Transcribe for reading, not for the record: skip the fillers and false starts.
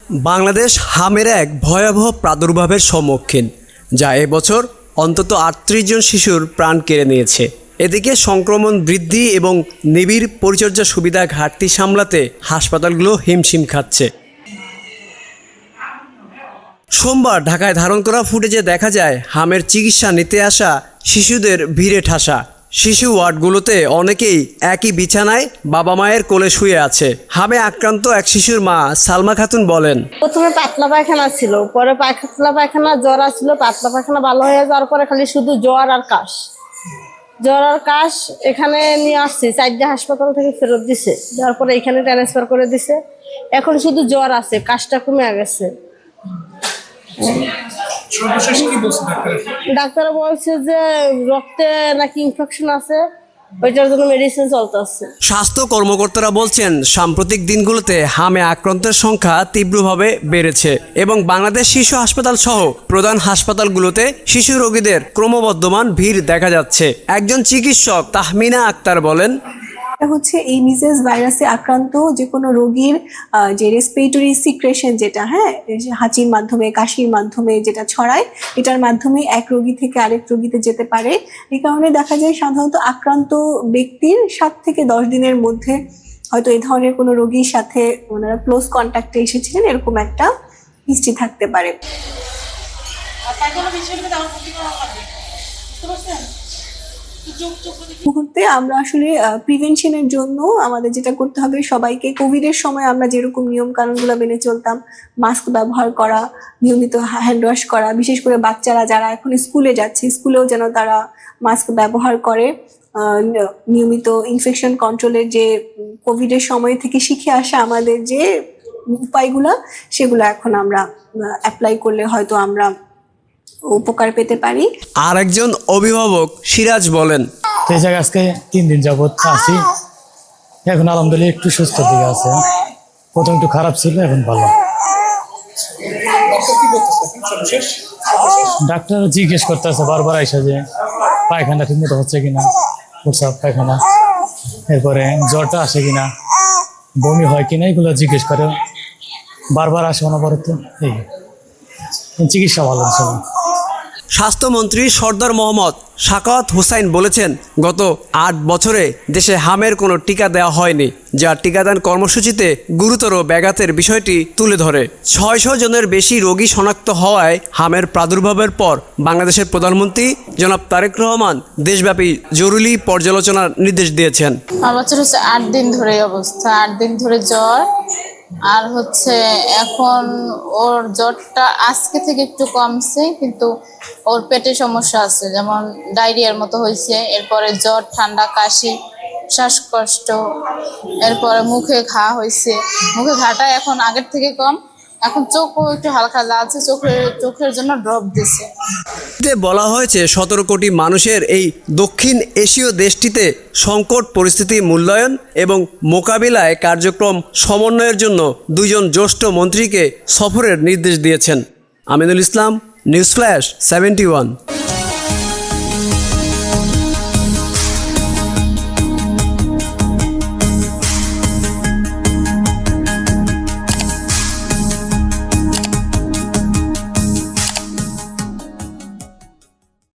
বাংলাদেশ হামের এক ভয়াবহ প্রাদুর্ভাবের সম্মুখীন, যা এবছর অন্তত ৩৮ জন শিশুর প্রাণ কেড়ে নিয়েছে। এদিকে সংক্রমণ বৃদ্ধি এবং নিবিড় পরিচর্যা সুবিধা ঘাটতি সামলাতে হাসপাতালগুলো হিমশিম খাচ্ছে। সোমবার ঢাকায় ধারণ করা ফুটেজে দেখা যায় হামের চিকিৎসা নিতে আসা শিশুদের ভিড়ে ঠাসা। শিশু ওয়ার্ডগুলোতে অনেকেই একই বিছানায় বাবা মায়ের কোলে শুয়ে আছে। হামে আক্রান্ত এক শিশুর মা সালমা খাতুন বলেন, প্রথমে পাতলা পায়খানা ছিল, পরে পাতলা পায়খানা জ্বর আসছিল, পাতলা পায়খানা ভালো হয়ে যাওয়ার পরে খালি শুধু জ্বর আর কাশ। এখানে নিয়ে আসছি, 4টে হাসপাতাল থেকে ফেরত দিছে, যার পরে এখানে ট্রান্সফার করে দিছে। এখন শুধু জ্বর আছে, কাশটা কমে গেছে। ডাক্তার বলছে যে রক্তে নাকি ইনফেকশন আছে, ওইটার জন্য মেডিসিন চলতেছে। স্বাস্থ্য কর্মকর্তারা বলছেন, সাম্প্রতিক দিনগুলোতে হামে আক্রান্তের সংখ্যা তীব্রভাবে বেড়েছে এবং বাংলাদেশ শিশু হাসপাতাল সহ প্রধান হাসপাতালগুলোতে শিশু রোগীদের ক্রমবর্ধমান ভিড় দেখা যাচ্ছে। একজন চিকিৎসক তাহমিনা আক্তার বলেন, হচ্ছে এই মিজেলস ভাইরাসে আক্রান্ত যে কোনো রোগীর যে রেসপিরেটরি সিক্রেশন, যেটা হাঁচির মাধ্যমে, কাশির মাধ্যমে যেটা ছড়ায়, এটার মাধ্যমে এক রোগী থেকে আরেক রোগীতে যেতে পারে। এই কারণে দেখা যায় সাধারণত আক্রান্ত ব্যক্তির 7 থেকে 10 দিনের মধ্যে হয়তো এই ধরনের কোনো রোগীর সাথে ওনারা ক্লোজ কন্ট্যাক্টে এসেছিলেন, এরকম একটা হিস্ট্রি থাকতে পারে। মুহূর্তে আমরা আসলে প্রিভেনশনের জন্য আমাদের যেটা করতে হবে, সবাইকে কোভিডের সময় আমরা যেরকম নিয়ম কানুনগুলো মেনে চলতাম, মাস্ক ব্যবহার করা, নিয়মিত হ্যান্ড ওয়াশ করা, বিশেষ করে বাচ্চারা যারা এখন স্কুলে যাচ্ছে, স্কুলেও যেন তারা মাস্ক ব্যবহার করে। নিয়মিত ইনফেকশন কন্ট্রোলের যে কোভিডের সময় থেকে শিখে আসা আমাদের যে উপায়গুলো, সেগুলো এখন আমরা অ্যাপ্লাই করলে হয়তো আমরা উপকার পেতে পারি। আর একজন অভিভাবক সিরাজ বলেন, এই জায়গায় আজকে 3 দিন যাবত আছি, এখন আলহামদুলিল্লাহ একটু সুস্থ দিকে আছে। প্রথম একটু খারাপ ছিল, এখন ভালো। ডাক্তার জিজ্ঞেস করতেছে বারবার আইসা যে পায়খানা ঠিক মতো হচ্ছে কিনা, প্রস্রাব পায়খানা, এরপরে জ্বরটা আসে কিনা, বমি হয় কিনা, এগুলো জিজ্ঞেস করে বারবার আসে অনবরত। এই চিকিৎসা ভালো ছিল। স্বাস্থ্যমন্ত্রী সর্দার মোহাম্মদ সাখাওয়াত হোসাইন বলেছেন, গত 8 বছরে দেশে হামের কোনো টিকা দেওয়া হয়নি, যা টিকাদান কর্মসূচিতে গুরুতর ব্যাঘাতের বিষয়টি তুলে ধরে। 600 জনের বেশি রোগী শনাক্ত হওয়ায় হামের প্রাদুর্ভাবের পর বাংলাদেশের প্রধানমন্ত্রী জনাব তারেক রহমান দেশব্যাপী জরুরি পর্যালোচনার নির্দেশ দিয়েছেন। আমার বাচ্চার হচ্ছে 8 দিন ধরে এই অবস্থা, 8 দিন ধরে জ্বর, আর হচ্ছে এখন ওর জ্বরটা আজকে থেকে একটু কমছে, কিন্তু ওর পেটে সমস্যা আছে, যেমন ডায়রিয়ার মতো হয়েছে। এরপরে জ্বর, ঠান্ডা, কাশি, শ্বাসকষ্ট, এরপরে মুখে ঘা হয়েছে। মুখে ঘাটা এখন আগের থেকে কম, এখন চোখও একটু হালকা লালছে, চোখের জন্য ড্রপ দিছে। বলা হয়েছে 17 কোটি মানুষের এই দক্ষিণ এশীয় দেশটিতে সংকট পরিস্থিতি মূল্যায়ন এবং মোকাবিলায় কার্যক্রম সমন্বয়ের জন্য 2 জন জ্যেষ্ঠ মন্ত্রীকে সফরের নির্দেশ দিয়েছেন। Aminul Islam, news flash 71।